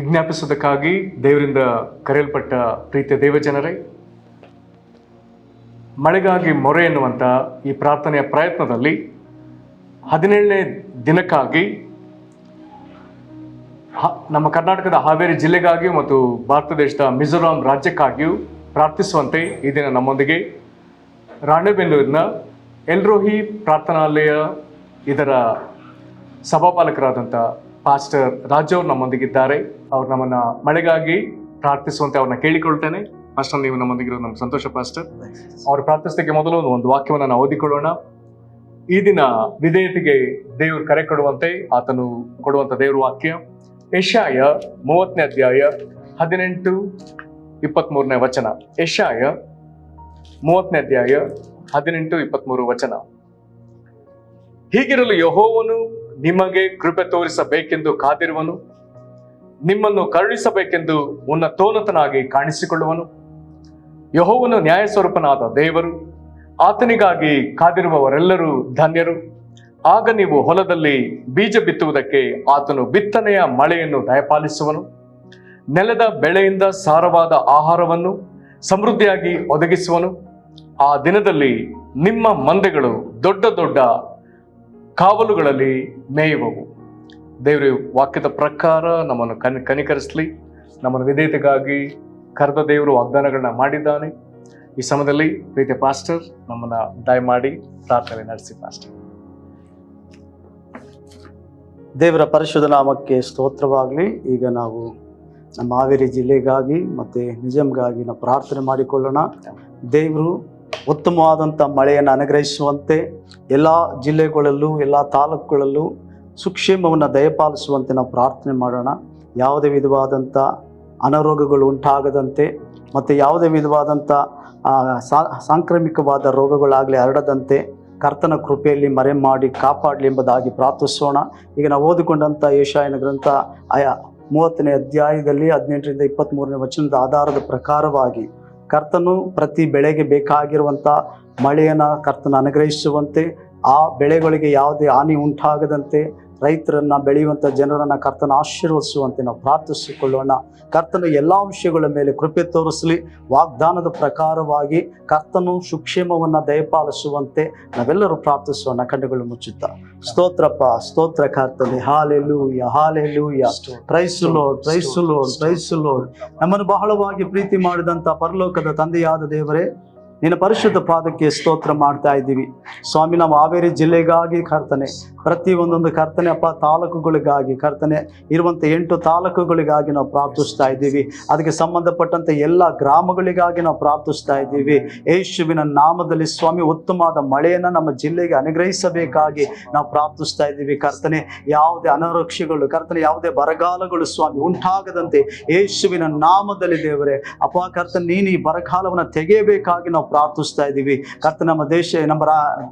ವಿಜ್ಞಾಪಿಸುವುದಕ್ಕಾಗಿ ದೇವರಿಂದ ಕರೆಯಲ್ಪಟ್ಟ ಪ್ರೀತಿಯ ದೇವಜನರೇ, ಮಳೆಗಾಗಿ ಮೊರೆ ಎನ್ನುವಂಥ ಈ ಪ್ರಾರ್ಥನೆಯ ಪ್ರಯತ್ನದಲ್ಲಿ 17ನೇ ದಿನಕ್ಕಾಗಿ ನಮ್ಮ ಕರ್ನಾಟಕದ ಹಾವೇರಿ ಜಿಲ್ಲೆಗಾಗಿಯೂ ಮತ್ತು ಭಾರತ ದೇಶದ ಮಿಜೋರಾಂ ರಾಜ್ಯಕ್ಕಾಗಿಯೂ ಪ್ರಾರ್ಥಿಸುವಂತೆ ಈ ದಿನ ನಮ್ಮೊಂದಿಗೆ ರಾಣೆಬೆನ್ನೂರಿನ ಎಲ್ರೋಹಿ ಪ್ರಾರ್ಥನಾಲಯ ಇದರ ಸಭಾಪಾಲಕರಾದಂಥ ಪಾಸ್ಟರ್ ರಾಜು ಅವರು ನಮ್ಮೊಂದಿಗಿದ್ದಾರೆ. ಅವ್ರು ನಮ್ಮನ್ನು ಮಳೆಗಾಗಿ ಪ್ರಾರ್ಥಿಸುವಂತೆ ಅವ್ರನ್ನ ಕೇಳಿಕೊಳ್ತೇನೆ. ಪಾಸ್ಟರ್, ನೀವು ನಮ್ಮೊಂದಿಗಿರೋದು ನಮ್ಗೆ ಸಂತೋಷ ಪಾಸ್ಟರ್. ಅವ್ರು ಪ್ರಾರ್ಥಿಸೋದಕ್ಕೆ ಮೊದಲು ಒಂದು ವಾಕ್ಯವನ್ನು ನಾವು ಓದಿಕೊಳ್ಳೋಣ. ಈ ದಿನ ವಿಧೇಯತೆಗೆ ದೇವರು ಕರೆ ಕೊಡುವಂತೆ ಆತನು ಕೊಡುವಂಥ ದೇವರ ವಾಕ್ಯ ಯೆಶಾಯ 30ನೇ ಅಧ್ಯಾಯ 18-23ನೇ ವಚನ. ಯೆಶಾಯ 30ನೇ ಅಧ್ಯಾಯ 18-23 ವಚನ. ಹೀಗಿರಲು ಯೆಹೋವನು ನಿಮಗೆ ಕೃಪೆ ತೋರಿಸಬೇಕೆಂದು ಕಾದಿರುವನು, ನಿಮ್ಮನ್ನು ಕರುಣಿಸಬೇಕೆಂದು ಉನ್ನತೋನ್ನತನಾಗಿ ಕಾಣಿಸಿಕೊಳ್ಳುವನು. ಯೆಹೋವನು ನ್ಯಾಯಸ್ವರೂಪನಾದ ದೇವರು, ಆತನಿಗಾಗಿ ಕಾದಿರುವವರೆಲ್ಲರೂ ಧನ್ಯರು. ಆಗ ನೀವು ಹೊಲದಲ್ಲಿ ಬೀಜ ಬಿತ್ತುವುದಕ್ಕೆ ಆತನು ಬಿತ್ತನೆಯ ಮಳೆಯನ್ನು ದಯಪಾಲಿಸುವನು. ನೆಲದ ಬೆಳೆಯಿಂದ ಸಾರವಾದ ಆಹಾರವನ್ನು ಸಮೃದ್ಧಿಯಾಗಿ ಒದಗಿಸುವನು. ಆ ದಿನದಲ್ಲಿ ನಿಮ್ಮ ಮಂದೆಗಳು ದೊಡ್ಡ ದೊಡ್ಡ ಕಾವಲುಗಳಲ್ಲಿ ಮೇಯುವವು. ದೇವರು ವಾಕ್ಯದ ಪ್ರಕಾರ ನಮ್ಮನ್ನು ಕನಿಕರಿಸಲಿ. ನಮ್ಮನ್ನು ವಿಧೇಯತೆಗಾಗಿ ಕರೆದ ದೇವರು ವಾಗ್ದಾನಗಳನ್ನ ಮಾಡಿದ್ದಾನೆ. ಈ ಸಮಯದಲ್ಲಿ ಪ್ರೀತಿಯ ಪಾಸ್ಟರ್ ನಮ್ಮನ್ನ ದಯಮಾಡಿ ಪ್ರಾರ್ಥನೆ ನಡೆಸಿ ಪಾಸ್ಟರ್. ದೇವರ ಪರಿಶುದ್ಧ ನಾಮಕ್ಕೆ ಸ್ತೋತ್ರವಾಗಲಿ. ಈಗ ನಾವು ನಮ್ಮ ಹಾವೇರಿ ಜಿಲ್ಲೆಗಾಗಿ ಮತ್ತು ನಿಜಮ್ಗಾಗಿ ನಾವು ಪ್ರಾರ್ಥನೆ ಮಾಡಿಕೊಳ್ಳೋಣ. ದೇವರು ಉತ್ತಮವಾದಂಥ ಮಳೆಯನ್ನು ಅನುಗ್ರಹಿಸುವಂತೆ ಎಲ್ಲ ಜಿಲ್ಲೆಗಳಲ್ಲೂ ಎಲ್ಲ ತಾಲೂಕುಗಳಲ್ಲೂ ಸುಕ್ಷೇಮವನ್ನು ದಯಪಾಲಿಸುವಂತೆ ನಾವು ಪ್ರಾರ್ಥನೆ ಮಾಡೋಣ. ಯಾವುದೇ ವಿಧವಾದಂಥ ಅನಾರೋಗ್ಯಗಳು ಉಂಟಾಗದಂತೆ ಮತ್ತು ಯಾವುದೇ ವಿಧವಾದಂಥ ಸಾಂಕ್ರಾಮಿಕವಾದ ರೋಗಗಳಾಗಲಿ ಹರಡದಂತೆ ಕರ್ತನ ಕೃಪೆಯಲ್ಲಿ ಮರೆ ಮಾಡಿ ಕಾಪಾಡಲಿ ಎಂಬುದಾಗಿ ಪ್ರಾರ್ಥಿಸೋಣ. ಈಗ ನಾವು ಓದಿಕೊಂಡಂಥ ಯೆಶಾಯನ ಗ್ರಂಥ 30ನೇ ಅಧ್ಯಾಯದಲ್ಲಿ 18-23ನೇ ವಚನದ ಆಧಾರದ ಪ್ರಕಾರವಾಗಿ ಕರ್ತನು ಪ್ರತಿ ಬೆಳೆಗೆ ಬೇಕಾಗಿರುವಂಥ ಮಳೆಯನ್ನು ಕರ್ತನ ಅನುಗ್ರಹಿಸುವಂತೆ, ಆ ಬೆಳೆಗಳಿಗೆ ಯಾವುದೇ ಹಾನಿ ಉಂಟಾಗದಂತೆ ರೈತರನ್ನು ಬೆಳೆಯುವಂಥ ಜನರನ್ನು ಕರ್ತನ ಆಶೀರ್ವದಿಸುವಂತೆ ನಾವು ಪ್ರಾರ್ಥಿಸಿಕೊಳ್ಳೋಣ. ಕರ್ತನ ಎಲ್ಲ ವಿಷಯಗಳ ಮೇಲೆ ಕೃಪೆ ತೋರಿಸಲಿ. ವಾಗ್ದಾನದ ಪ್ರಕಾರವಾಗಿ ಕರ್ತನು ಸುಕ್ಷೇಮವನ್ನು ದಯಪಾಲಿಸುವಂತೆ ನಾವೆಲ್ಲರೂ ಪ್ರಾರ್ಥಿಸೋಣ. ಕಣ್ಣುಗಳು ಮುಚ್ಚುತ್ತಾ ಸ್ತೋತ್ರಪ್ಪ, ಸ್ತೋತ್ರ ಕರ್ತನೆ. Hallelujah, hallelujah. Praise Lord, praise Lord, praise Lord. ನಮ್ಮನ್ನು ಬಹಳವಾಗಿ ಪ್ರೀತಿ ಮಾಡಿದಂಥ ಪರಲೋಕದ ತಂದೆಯಾದ ದೇವರೇ, ನಿನ್ನ ಪರಿಶುದ್ಧ ಪಾದಕ್ಕೆ ಸ್ತೋತ್ರ ಮಾಡ್ತಾ ಇದ್ದೀವಿ ಸ್ವಾಮಿ. ನಾವು ಹಾವೇರಿ ಜಿಲ್ಲೆಗಾಗಿ ಕರ್ತನೆ, ಪ್ರತಿ ಒಂದೊಂದು ಕರ್ತನೆ ಅಪ್ಪ ತಾಲೂಕುಗಳಿಗಾಗಿ ಕರ್ತನೆ ಇರುವಂಥ 8 ತಾಲೂಕುಗಳಿಗಾಗಿ ನಾವು ಪ್ರಾರ್ಥಿಸ್ತಾ ಇದ್ದೀವಿ. ಅದಕ್ಕೆ ಸಂಬಂಧಪಟ್ಟಂತೆ ಎಲ್ಲ ಗ್ರಾಮಗಳಿಗಾಗಿ ನಾವು ಪ್ರಾರ್ಥಿಸ್ತಾ ಇದ್ದೀವಿ. ಯೇಸುವಿನ ನಾಮದಲ್ಲಿ ಸ್ವಾಮಿ ಉತ್ತಮವಾದ ಮಳೆಯನ್ನು ನಮ್ಮ ಜಿಲ್ಲೆಗೆ ಅನುಗ್ರಹಿಸಬೇಕಾಗಿ ನಾವು ಪ್ರಾರ್ಥಿಸ್ತಾ ಇದ್ದೀವಿ ಕರ್ತನೆ. ಯಾವುದೇ ಅನಾರೋಗ್ಯಗಳು ಕರ್ತನೆ, ಯಾವುದೇ ಬರಗಾಲಗಳು ಸ್ವಾಮಿ ಉಂಟಾಗದಂತೆ ಯೇಸುವಿನ ನಾಮದಲ್ಲಿ ದೇವರೇ ಅಪ್ಪ ಕರ್ತನೆ, ನೀನು ಈ ಬರಗಾಲವನ್ನು ತೆಗೆಯಬೇಕಾಗಿ ನಾವು ಪ್ರಾರ್ಥಿಸ್ತಾ ಇದ್ದೀವಿ ಕರ್ತನೆ. ನಮ್ಮ ದೇಶ, ನಮ್ಮ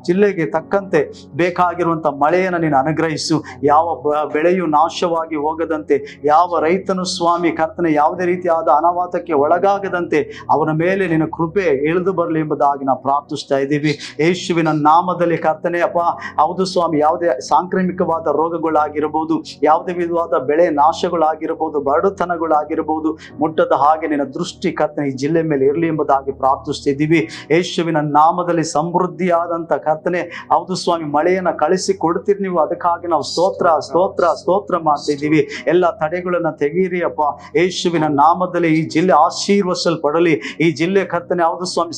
ಜಿಲ್ಲೆಗೆ ತಕ್ಕಂತೆ ಬೇಕಾಗಿರುವಂಥ ಮಳೆಯನ್ನು ನೀನು ಅನುಗ್ರಹಿಸು. ಯಾವ ಬೆಳೆಯು ನಾಶವಾಗಿ ಹೋಗದಂತೆ, ಯಾವ ರೈತನು ಸ್ವಾಮಿ ಕರ್ತನೆ ಯಾವುದೇ ರೀತಿಯಾದ ಅನಾಹುತಕ್ಕೆ ಒಳಗಾಗದಂತೆ ಅವನ ಮೇಲೆ ನಿನ್ನ ಕೃಪೆ ಇಳಿದು ಬರಲಿ ಎಂಬುದಾಗಿ ನಾವು ಪ್ರಾರ್ಥಿಸ್ತಾ ಇದ್ದೀವಿ ಯೇಸುವಿನ ನಾಮದಲ್ಲಿ ಕರ್ತನೆ. ಅಪ್ಪ ಹೌದು ಸ್ವಾಮಿ, ಯಾವುದೇ ಸಾಂಕ್ರಾಮಿಕವಾದ ರೋಗಗಳಾಗಿರ್ಬೋದು, ಯಾವುದೇ ವಿಧವಾದ ಬೆಳೆ ನಾಶಗಳಾಗಿರ್ಬೋದು, ಬರಡುತನಗಳಾಗಿರ್ಬೋದು, ಮುಟ್ಟದ ಹಾಗೆ ನಿನ್ನ ದೃಷ್ಟಿ ಕರ್ತನೆ ಈ ಜಿಲ್ಲೆ ಮೇಲೆ ಇರಲಿ ಎಂಬುದಾಗಿ ಪ್ರಾರ್ಥಿಸ್ತಿದ್ದೀವಿ ಯೇಸುವಿನ ನಾಮದಲ್ಲಿ. ಸಮೃದ್ಧಿಯಾದಂಥ ಕರ್ತನೆ ಹೌದು ಸ್ವಾಮಿ, ಮಳೆಯನ್ನು ಕಳಿಸಿ ಕೊಡ್ತೀರಿ ನೀವು, ಅದಕ್ಕಾಗಿ ನಾವು ಸ್ತೋತ್ರ ಸ್ತೋತ್ರ ಸ್ತೋತ್ರ ಮಾಡ್ತಿದ್ದೀವಿ. ಎಲ್ಲ ತಡೆಗಳನ್ನು ತೆಗೀರಿ ಅಪ್ಪ ಯೇಸುವಿನ ನಾಮದಲ್ಲಿ. ಈ ಜಿಲ್ಲೆ ಆಶೀರ್ವದಿಸಲ್ಪಡಲಿ. ಈ ಜಿಲ್ಲೆ ಕರ್ತನೆ ಹೌದು ಸ್ವಾಮಿ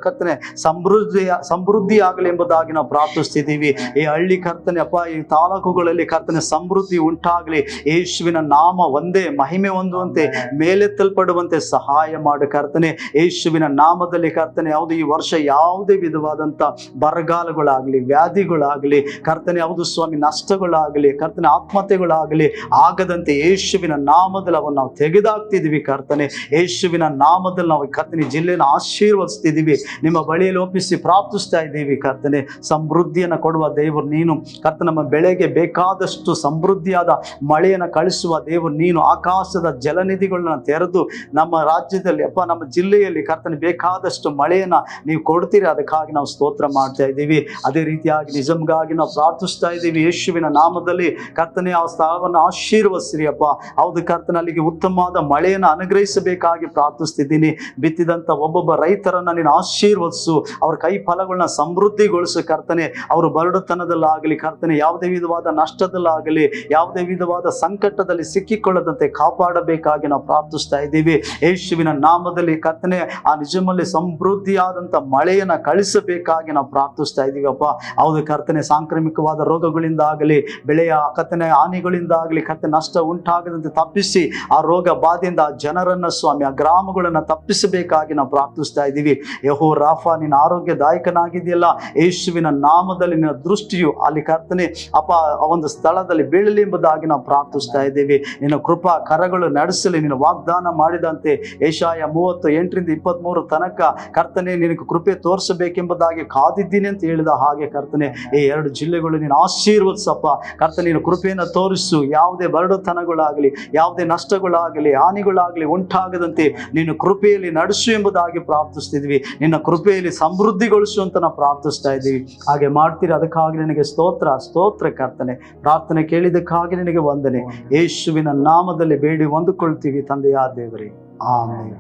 ಕರ್ತನೆ ಸಮೃದ್ಧಿ ಆಗಲಿ ಎಂಬುದಾಗಿ ನಾವು ಪ್ರಾರ್ಥಿಸ್ತಿದ್ದೀವಿ. ಈ ಹಳ್ಳಿ ಕರ್ತನೆ ಅಪ್ಪ, ಈ ತಾಲೂಕುಗಳಲ್ಲಿ ಕರ್ತನೆ ಸಮೃದ್ಧಿ ಉಂಟಾಗಲಿ. ಯೇಸುವಿನ ನಾಮ ಒಂದೇ ಮಹಿಮೆ ಹೊಂದುವಂತೆ, ಮೇಲೆತ್ತಲ್ಪಡುವಂತೆ ಸಹಾಯ ಮಾಡು ಕರ್ತನೆ ಯೇಸುವಿನ ನಾಮದಲ್ಲಿ ಕರ್ತನೆ. ಯಾವುದು ಈ ವರ್ಷ ಯಾವುದೇ ವಿಧವಾದಂಥ ಬರಗಾಲಗಳಾಗಲಿ, ವ್ಯಾಧಿಗಳಾಗಲಿ ಕರ್ತನೆ ಹೌದು ಸ್ವಾಮಿ, ನಷ್ಟಗಳಾಗಲಿ ಕರ್ತನೆ, ಆತ್ಮಹತ್ಯೆಗಳಾಗಲಿ ಆಗದಂತೆ ಯೇಸುವಿನ ನಾಮದಲ್ಲಿ ಅವನ್ನು ನಾವು ತೆಗೆದಾಕ್ತಿದ್ದೀವಿ ಕರ್ತನೆ. ಯೇಸುವಿನ ನಾಮದಲ್ಲಿ ನಾವು ಕರ್ತನೆ ಜಿಲ್ಲೆಯನ್ನು ಆಶೀರ್ವದಿಸ್ತಿದ್ದೀವಿ. ನಿಮ್ಮ ಬಳಿಯಲ್ಲಿ ಒಪ್ಪಿಸಿ ಪ್ರಾರ್ಥಿಸ್ತಾ ಇದ್ದೀವಿ ಕರ್ತನೆ. ಸಮೃದ್ಧಿಯನ್ನು ಕೊಡುವ ದೇವರು ನೀನು ಕರ್ತನೆ. ನಮ್ಮ ಬೆಳೆಗೆ ಬೇಕಾದಷ್ಟು ಸಮೃದ್ಧಿಯಾದ ಮಳೆಯನ್ನು ಕಳಿಸುವ ದೇವರು ನೀನು. ಆಕಾಶದ ಜಲನಿಧಿಗಳನ್ನ ತೆರೆದು ನಮ್ಮ ರಾಜ್ಯದಲ್ಲಿ ಅಪ್ಪ, ನಮ್ಮ ಜಿಲ್ಲೆಯಲ್ಲಿ ಕರ್ತನೆ ಬೇಕಾದಷ್ಟು ಮಳೆ ಮಳೆಯನ್ನ ನೀವು ಕೊಡ್ತೀರಿ, ಅದಕ್ಕಾಗಿ ನಾವು ಸ್ತೋತ್ರ ಮಾಡ್ತಾ ಇದ್ದೀವಿ. ಅದೇ ರೀತಿಯಾಗಿ ನಿಜಮ್ಗಾಗಿ ನಾವು ಪ್ರಾರ್ಥಿಸ್ತಾ ಇದ್ದೀವಿ ಯೇಸುವಿನ ನಾಮದಲ್ಲಿ. ಕರ್ತನೆ ಆ ಸ್ಥಳವನ್ನು ಆಶೀರ್ವದಿಸಿರಿ ಅಪ್ಪ. ಹೌದು ಕರ್ತನೆ, ಅಲ್ಲಿಗೆ ಉತ್ತಮವಾದ ಮಳೆಯನ್ನು ಅನುಗ್ರಹಿಸಬೇಕಾಗಿ ಪ್ರಾರ್ಥಿಸ್ತಿದ್ದೀನಿ. ಬಿತ್ತಿದಂಥ ಒಬ್ಬೊಬ್ಬ ರೈತರನ್ನ ನೀನು ಆಶೀರ್ವದಿಸು, ಅವ್ರ ಕೈ ಫಲಗಳನ್ನ ಸಮೃದ್ಧಿಗೊಳಿಸು ಕರ್ತನೆ. ಅವರು ಬರಡುತನದಲ್ಲಾಗಲಿ ಕರ್ತನೆ, ಯಾವುದೇ ವಿಧವಾದ ನಷ್ಟದಲ್ಲಾಗಲಿ, ಯಾವುದೇ ವಿಧವಾದ ಸಂಕಟದಲ್ಲಿ ಸಿಕ್ಕಿಕೊಳ್ಳದಂತೆ ಕಾಪಾಡಬೇಕಾಗಿ ನಾವು ಪ್ರಾರ್ಥಿಸ್ತಾ ಇದ್ದೀವಿ ಯೇಸುವಿನ ನಾಮದಲ್ಲಿ. ಕರ್ತನೆ, ಆ ನಿಜಮಲ್ಲಿ ಸಮೃದ್ಧಿಯಾದಂಥ ಮಳೆಯನ್ನು ಕಳಿಸಬೇಕಾಗಿ ನಾವು ಪ್ರಾರ್ಥಿಸ್ತಾ ಇದ್ದೀವಿ ಅಪ್ಪ. ಹೌದು ಕರ್ತನೆ, ಸಾಂಕ್ರಾಮಿಕವಾದ ರೋಗಗಳಿಂದಾಗಲಿ, ಬೆಳೆಯ ಕರ್ತನೆ ಹಾನಿಗಳಿಂದಾಗಲಿ ಕರ್ತನೆ ನಷ್ಟ ಉಂಟಾಗದಂತೆ ತಪ್ಪಿಸಿ, ಆ ರೋಗ ಬಾಧೆಯಿಂದ ಆ ಜನರನ್ನ ಸ್ವಾಮಿ, ಆ ಗ್ರಾಮಗಳನ್ನು ತಪ್ಪಿಸಬೇಕಾಗಿ ನಾವು ಪ್ರಾರ್ಥಿಸ್ತಾ ಇದ್ದೀವಿ. ಯೆಹೋವ ರಾಫಾ, ನಿನ್ನ ಆರೋಗ್ಯದಾಯಕನಾಗಿದೆಯಲ್ಲ, ಯೇಸುವಿನ ನಾಮದಲ್ಲಿ ನಿನ್ನ ದೃಷ್ಟಿಯು ಅಲ್ಲಿ ಕರ್ತನೆ ಅಪ್ಪ ಆ ಒಂದು ಸ್ಥಳದಲ್ಲಿ ಬೀಳಲಿ ಎಂಬುದಾಗಿ ನಾವು ಪ್ರಾರ್ಥಿಸ್ತಾ ಇದ್ದೀವಿ. ನಿನ್ನ ಕೃಪಾ ಕರಗಳು ನಡೆಸಲಿ. ನಿನ್ನ ವಾಗ್ದಾನ ಮಾಡಿದಂತೆ ಯೆಶಾಯ 38-23 ತನಕ ಕರ್ತನೆ ನಿನಗೆ ಕೃಪೆ ತೋರಿಸಬೇಕೆಂಬುದಾಗಿ ಕಾದಿದ್ದೀನಿ ಅಂತ ಹೇಳಿದ ಹಾಗೆ ಕರ್ತನೆ, ಈ 2 ಜಿಲ್ಲೆಗಳು ನೀನು ಆಶೀರ್ವದಿಸಪ್ಪ. ಕರ್ತನೆ, ನೀನು ಕೃಪೆಯನ್ನು ತೋರಿಸು. ಯಾವುದೇ ಬರಡುತನಗಳಾಗಲಿ, ಯಾವುದೇ ನಷ್ಟಗಳಾಗಲಿ, ಹಾನಿಗಳಾಗಲಿ ಉಂಟಾಗದಂತೆ ನೀನು ಕೃಪೆಯಲ್ಲಿ ನಡೆಸು ಎಂಬುದಾಗಿ ಪ್ರಾರ್ಥಿಸ್ತಿದ್ವಿ. ನಿನ್ನ ಕೃಪೆಯಲ್ಲಿ ಸಮೃದ್ಧಿಗೊಳಿಸು ಅಂತ ನಾವು ಪ್ರಾರ್ಥಿಸ್ತಾ ಇದ್ದೀವಿ. ಹಾಗೆ ಮಾಡ್ತೀರಿ, ಅದಕ್ಕಾಗಿ ನಿನಗೆ ಸ್ತೋತ್ರ ಸ್ತೋತ್ರ ಕರ್ತನೆ. ಪ್ರಾರ್ಥನೆ ಕೇಳಿದಕ್ಕಾಗಿ ನಿನಗೆ ವಂದನೆ. ಯೇಸುವಿನ ನಾಮದಲ್ಲಿ ಬೇಡಿ ಹೊಂದಿಕೊಳ್ತೀವಿ ತಂದೆಯಾದ ದೇವರೇ, ಆಮೆನ್.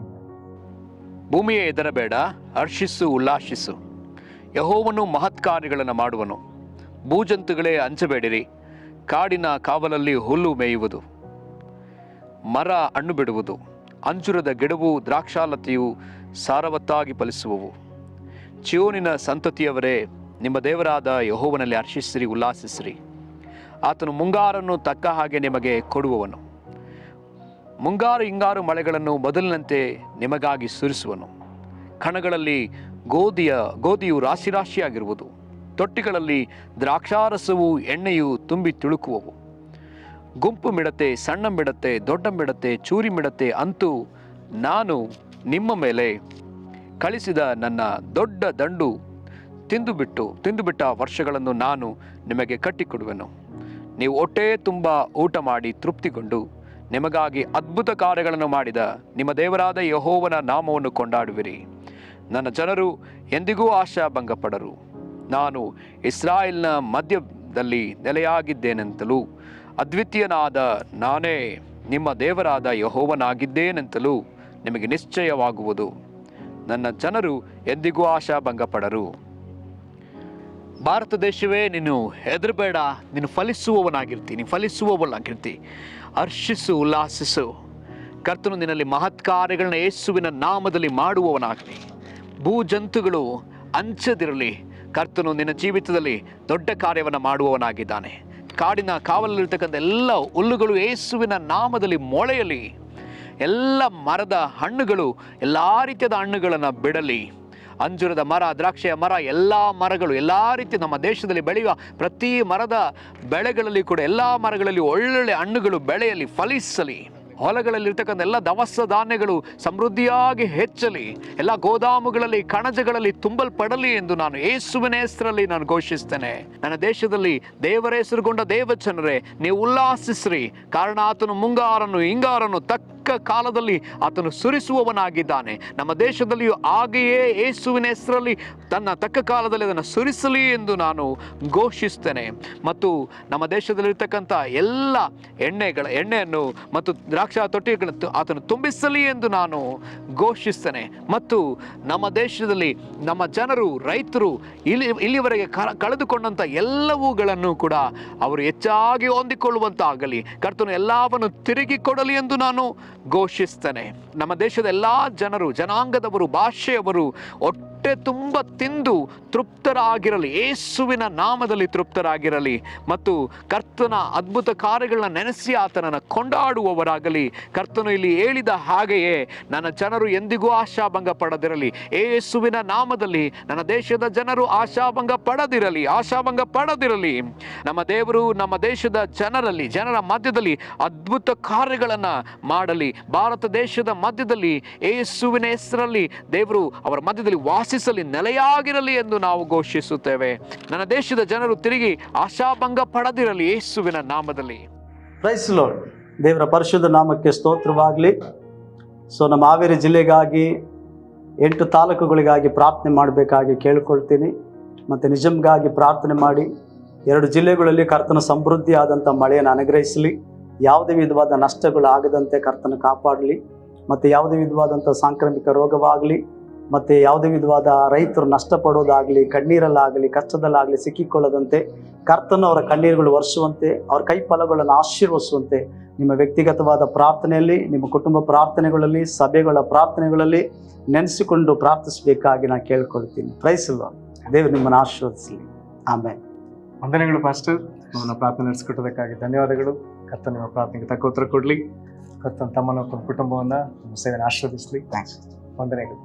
ಭೂಮಿಯೇ ಹೆದರಬೇಡ, ಹರ್ಷಿಸು, ಉಲ್ಲಾಸಿಸು. ಯೆಹೋವನು ಮಹತ್ ಕಾರ್ಯಗಳನ್ನು ಮಾಡುವನು. ಭೂಜಂತುಗಳೇ ಅಂಜಬೇಡಿರಿ. ಕಾಡಿನ ಕಾವಲಲ್ಲಿ ಹುಲ್ಲು ಮೇಯುವುದು, ಮರ ಹಣ್ಣು ಬಿಡುವುದು, ಅಂಜುರದ ಗಿಡವು ದ್ರಾಕ್ಷಾಲತೆಯು ಸಾರವತ್ತಾಗಿ ಫಲಿಸುವವು. ಚೀಯೋನಿನ ಸಂತತಿಯವರೇ, ನಿಮ್ಮ ದೇವರಾದ ಯೆಹೋವನಲ್ಲಿ ಹರ್ಷಿಸಿರಿ, ಉಲ್ಲಾಸಿಸಿರಿ. ಆತನು ಮುಂಗಾರನ್ನು ತಕ್ಕ ಹಾಗೆ ನಿಮಗೆ ಕೊಡುವವನು. ಮುಂಗಾರು ಹಿಂಗಾರು ಮಳೆಗಳನ್ನು ಮೊದಲಿನಂತೆ ನಿಮಗಾಗಿ ಸುರಿಸುವನು. ಕಣಗಳಲ್ಲಿ ಗೋಧಿಯು ರಾಶಿ ರಾಶಿಯಾಗಿರುವುದು. ತೊಟ್ಟಿಗಳಲ್ಲಿ ದ್ರಾಕ್ಷಾರಸವು ಎಣ್ಣೆಯು ತುಂಬಿ ತುಳುಕುವವು. ಗುಂಪು ಮಿಡತೆ, ಸಣ್ಣ ಮಿಡತೆ, ದೊಡ್ಡ ಮಿಡತೆ, ಚೂರಿ ಮಿಡತೆ, ಅಂತೂ ನಾನು ನಿಮ್ಮ ಮೇಲೆ ಕಳಿಸಿದ ನನ್ನ ದೊಡ್ಡ ದಂಡು ತಿಂದುಬಿಟ್ಟ ವರ್ಷಗಳನ್ನು ನಾನು ನಿಮಗೆ ಕಟ್ಟಿಕೊಡುವೆನು. ನೀವು ಹೊಟ್ಟೆ ತುಂಬ ಊಟ ಮಾಡಿ ತೃಪ್ತಿಗೊಂಡು ನಿಮಗಾಗಿ ಅದ್ಭುತ ಕಾರ್ಯಗಳನ್ನು ಮಾಡಿದ ನಿಮ್ಮ ದೇವರಾದ ಯೆಹೋವನ ನಾಮವನ್ನು ಕೊಂಡಾಡುವಿರಿ. ನನ್ನ ಜನರು ಎಂದಿಗೂ ಆಶಾಭಂಗಪಡರು. ನಾನು ಇಸ್ರಾಯೇಲ್ನ ಮಧ್ಯದಲ್ಲಿ ನೆಲೆಯಾಗಿದ್ದೇನೆಂತಲೂ ಅದ್ವಿತೀಯನಾದ ನಾನೇ ನಿಮ್ಮ ದೇವರಾದ ಯೆಹೋವನಾಗಿದ್ದೇನೆಂತಲೂ ನಿಮಗೆ ನಿಶ್ಚಯವಾಗುವುದು. ನನ್ನ ಜನರು ಎಂದಿಗೂ ಆಶಾಭಂಗಪಡರು. ಭಾರತ ದೇಶವೇ, ನೀನು ಹೆದರಬೇಡ, ನೀನು ಫಲಿಸುವವನಾಗಿರ್ತಿ. ಹರ್ಷಿಸು, ಉಲ್ಲಾಸಿಸು. ಕರ್ತನು ನಿನ್ನಲ್ಲಿ ಮಹತ್ ಕಾರ್ಯಗಳನ್ನ ಯೇಸುವಿನ ನಾಮದಲ್ಲಿ ಮಾಡುವವನಾಗಲಿ. ಭೂಜಂತುಗಳು ಅಂಚದಿರಲಿ. ಕರ್ತನು ನಿನ್ನ ಜೀವಿತದಲ್ಲಿ ದೊಡ್ಡ ಕಾರ್ಯವನ್ನು ಮಾಡುವವನಾಗಿದ್ದಾನೆ. ಕಾಡಿನ ಕಾವಲಲ್ಲಿರ್ತಕ್ಕಂಥ ಎಲ್ಲ ಹುಲ್ಲುಗಳು ಯೇಸುವಿನ ನಾಮದಲ್ಲಿ ಮೊಳೆಯಲಿ. ಎಲ್ಲ ಮರದ ಹಣ್ಣುಗಳು ಎಲ್ಲ ರೀತಿಯಾದ ಹಣ್ಣುಗಳನ್ನು ಬಿಡಲಿ. ಅಂಜೂರದ ಮರ, ದ್ರಾಕ್ಷಿಯ ಮರ, ಎಲ್ಲ ಮರಗಳು, ಎಲ್ಲ ರೀತಿಯ ನಮ್ಮ ದೇಶದಲ್ಲಿ ಬೆಳೆಯುವ ಪ್ರತಿ ಮರದ ಬೆಳೆಗಳಲ್ಲಿ ಕೂಡ ಎಲ್ಲ ಮರಗಳಲ್ಲಿ ಒಳ್ಳೊಳ್ಳೆ ಹಣ್ಣುಗಳು ಬೆಳೆಯಲಿ, ಫಲಿಸಲಿ. ಹೊಲಗಳಲ್ಲಿರ್ತಕ್ಕಂಥ ಎಲ್ಲ ದವಸ ಧಾನ್ಯಗಳು ಸಮೃದ್ಧಿಯಾಗಿ ಹೆಚ್ಚಲಿ. ಎಲ್ಲ ಗೋದಾಮುಗಳಲ್ಲಿ, ಕಣಜಗಳಲ್ಲಿ ತುಂಬಲ್ಪಡಲಿ ಎಂದು ನಾನು ಯೇಸುವಿನ ಹೆಸರಲ್ಲಿ ನಾನು ಘೋಷಿಸ್ತೇನೆ. ನನ್ನ ದೇಶದಲ್ಲಿ ದೇವರ ಹೆಸರುಗೊಂಡ ದೇವಜನರೇ, ನೀವು ಉಲ್ಲಾಸಿಸ್ರಿ. ಕಾರಣ ಆತನು ಮುಂಗಾರನ್ನು ಹಿಂಗಾರನ್ನು ತಕ್ಕ ಕಾಲದಲ್ಲಿ ಆತನು ಸುರಿಸುವವನಾಗಿದ್ದಾನೆ. ನಮ್ಮ ದೇಶದಲ್ಲಿಯೂ ಹಾಗೆಯೇ ಯೇಸುವಿನ ಹೆಸರಲ್ಲಿ ತನ್ನ ತಕ್ಕ ಕಾಲದಲ್ಲಿ ಅದನ್ನು ಸುರಿಸಲಿ ಎಂದು ನಾನು ಘೋಷಿಸ್ತೇನೆ. ಮತ್ತು ನಮ್ಮ ದೇಶದಲ್ಲಿರ್ತಕ್ಕಂಥ ಎಲ್ಲ ಎಣ್ಣೆಯನ್ನು ಮತ್ತು ದ್ರಾಕ್ಷಾ ತೊಟ್ಟಿಗಳನ್ನು ಆತನು ತುಂಬಿಸಲಿ ಎಂದು ನಾನು ಘೋಷಿಸ್ತೇನೆ. ಮತ್ತು ನಮ್ಮ ದೇಶದಲ್ಲಿ ನಮ್ಮ ಜನರು, ರೈತರು ಇಲ್ಲಿವರೆಗೆ ಕಳೆದುಕೊಂಡಂಥ ಎಲ್ಲವುಗಳನ್ನು ಕೂಡ ಅವರು ಹೆಚ್ಚಾಗಿ ಹೊಂದಿಕೊಳ್ಳುವಂತಾಗಲಿ. ಕರ್ತನು ಎಲ್ಲವನ್ನು ತಿರುಗಿ ಕೊಡಲಿ ಎಂದು ನಾನು ಘೋಷಿಸ್ತೇನೆ. ನಮ್ಮ ದೇಶದ ಎಲ್ಲ ಜನರು, ಜನಾಂಗದವರು, ಭಾಷೆಯವರು ಹೊಟ್ಟೆ ತುಂಬ ತಿಂದು ತೃಪ್ತರಾಗಿರಲಿ. ಯೇಸುವಿನ ನಾಮದಲ್ಲಿ ತೃಪ್ತರಾಗಿರಲಿ. ಮತ್ತು ಕರ್ತನ ಅದ್ಭುತ ಕಾರ್ಯಗಳನ್ನ ನೆನೆಸಿ ಆತನನ್ನು ಕೊಂಡಾಡುವವರಾಗಲಿ. ಕರ್ತನು ಇಲ್ಲಿ ಹೇಳಿದ ಹಾಗೆಯೇ ನನ್ನ ಜನರು ಎಂದಿಗೂ ಆಶಾಭಂಗ ಪಡದಿರಲಿ. ಯೇಸುವಿನ ನಾಮದಲ್ಲಿ ನನ್ನ ದೇಶದ ಜನರು ಆಶಾಭಂಗ ಪಡದಿರಲಿ. ನಮ್ಮ ದೇವರು ನಮ್ಮ ದೇಶದ ಜನರ ಮಧ್ಯದಲ್ಲಿ ಅದ್ಭುತ ಕಾರ್ಯಗಳನ್ನು ಮಾಡಲಿ. ಭಾರತ ದೇಶದ ಮಧ್ಯದಲ್ಲಿ ಯೇಸುವಿನ ಹೆಸರಲ್ಲಿ ದೇವರು ಅವರ ಮಧ್ಯದಲ್ಲಿ ವಾಸಿಸಲಿ, ನೆಲೆಯಾಗಿರಲಿ ಎಂದು ನಾವು ಘೋಷಿಸುತ್ತೇವೆ. ನನ್ನ ದೇಶದ ಜನರು ತಿರುಗಿ ಆಶಾಭಂಗ ಪಡದಿರಲಿ ಯೇಸುವಿನ ನಾಮದಲ್ಲಿ. Praise Lord. ದೇವರ ಪರಿಶುದ್ಧ ನಾಮಕ್ಕೆ ಸ್ತೋತ್ರವಾಗಲಿ. ಸೊ ನಮ್ಮ ಹಾವೇರಿ ಜಿಲ್ಲೆಗಾಗಿ 8 ತಾಲೂಕುಗಳಿಗಾಗಿ ಪ್ರಾರ್ಥನೆ ಮಾಡಬೇಕಾಗಿ ಕೇಳ್ಕೊಳ್ತೀನಿ. ಮತ್ತು ನಿಜಮ್ಗಾಗಿ ಪ್ರಾರ್ಥನೆ ಮಾಡಿ 2 ಜಿಲ್ಲೆಗಳಲ್ಲಿ ಕರ್ತನ ಸಮೃದ್ಧಿಯಾದಂಥ ಮಳೆಯನ್ನು ಅನುಗ್ರಹಿಸಲಿ. ಯಾವುದೇ ವಿಧವಾದ ನಷ್ಟಗಳು ಆಗದಂತೆ ಕರ್ತನ ಕಾಪಾಡಲಿ. ಮತ್ತು ಯಾವುದೇ ವಿಧವಾದಂಥ ಸಾಂಕ್ರಾಮಿಕ ರೋಗವಾಗಲಿ, ಮತ್ತು ಯಾವುದೇ ವಿಧವಾದ ರೈತರು ನಷ್ಟಪಡೋದಾಗಲಿ, ಕಣ್ಣೀರಲ್ಲಾಗಲಿ, ಕಷ್ಟದಲ್ಲಾಗಲಿ ಸಿಕ್ಕಿಕೊಳ್ಳದಂತೆ ಕರ್ತನ ಅವರ ಕಣ್ಣೀರುಗಳು ಒರೆಸುವಂತೆ, ಅವರ ಕೈ ಫಲಗಳನ್ನು ಆಶೀರ್ವದಿಸುವಂತೆ ನಿಮ್ಮ ವ್ಯಕ್ತಿಗತವಾದ ಪ್ರಾರ್ಥನೆಯಲ್ಲಿ, ನಿಮ್ಮ ಕುಟುಂಬ ಪ್ರಾರ್ಥನೆಗಳಲ್ಲಿ, ಸಭೆಗಳ ಪ್ರಾರ್ಥನೆಗಳಲ್ಲಿ ನೆನೆಸಿಕೊಂಡು ಪ್ರಾರ್ಥಿಸಬೇಕಾಗಿ ನಾನು ಕೇಳ್ಕೊಳ್ತೀನಿ. Praise Lord. ದೇವರು ನಿಮ್ಮನ್ನು ಆಶೀರ್ವದಿಸಲಿ. ಆಮೇಲೆ ವಂದನೆಗಳು ಪಾಸ್ಟರ್, ನಮ್ಮನ್ನು ಪ್ರಾರ್ಥನೆ ನಡೆಸಿಕೊಟ್ಟದಕ್ಕಾಗಿ ಧನ್ಯವಾದಗಳು. ಕರ್ತನ ನಿಮ್ಮ ಪ್ರಾರ್ಥನೆಗೆ ತಕ್ಕ ಉತ್ತರ ಕೊಡಲಿ. ಕರ್ತನ ತಮ್ಮನ್ನು, ತಮ್ಮ ಕುಟುಂಬವನ್ನು, ನಿಮ್ಮ ಸೇವೆಯನ್ನು ಆಶೀರ್ವದಿಸಲಿ. ಥ್ಯಾಂಕ್ಸ್. ವಂದನೆಗಳು.